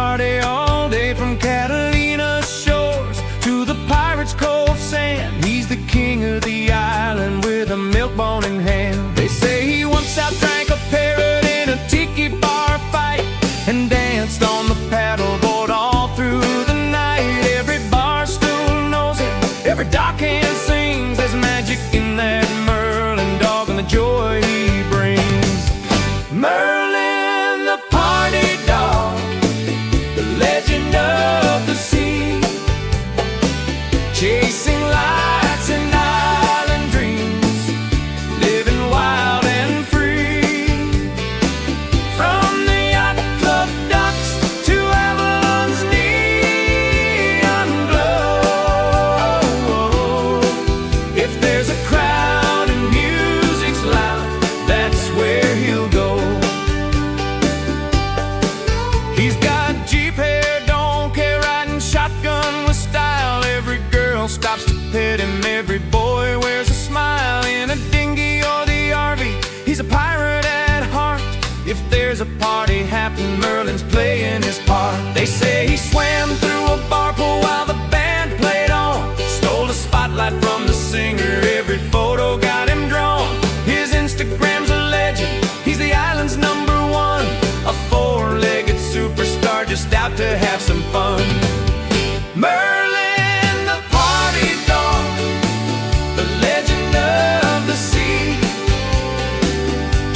party all day, from Catalina's shores to the Pirates' Cove sand. He's the king of the island with a milk bone in hand. They say he once out-drank a parrot in a tiki bar fight and danced on the paddleboard all through the night. Every bar stool knows him, every dockhand sings. There's magic in that Merlin dog and the joy he brings. Merlin, the party dog, the legend of the sea, chasing lights and island dreams, living wild and free. From the yacht club docks to Avalon's neon glow, if there's a crowd and music's loud, that's where he'll go. He's got Jeep hair, don't care, riding shotgun with style. Every girl stops to pet him, every boy wears a smile. In a dinghy or the RV, he's a pirate at heart. If there's a party happening, Merlin's playing his part. They say he swam through a bar pool while the band played on, stole the spotlight from the singer, every photo got him drawn. His Instagram's a legend, he's the island's #1, a four-legged superstar just out to have some fun. Merlin, the party dog, the legend of the sea,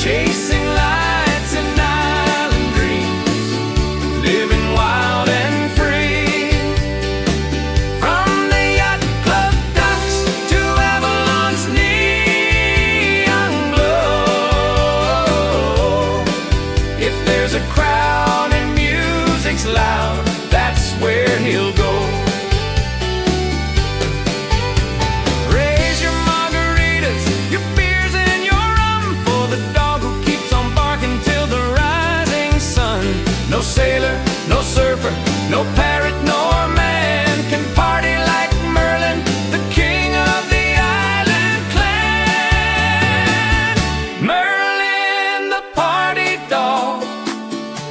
chasing lights and island dreams, living wild and free. From the yacht club docks to Avalon's neon glow, if there's a crowd and music's loud, that's where he'll go. Raise your margaritas, your beers and your rum, for the dog who keeps on barking till the rising sun. No sailor, no surfer, no parrot nor man can party like Merlin, the king of the island clan. Merlin, the party dog,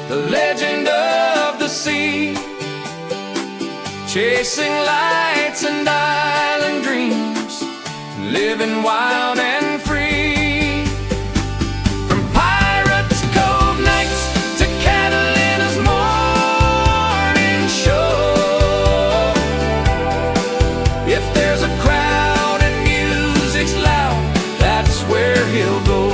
the legend of the sea, chasing lights and island dreams, living wild and free. From Pirates' Cove nights to Catalina's morning show, if there's a crowd and music's loud, that's where he'll go.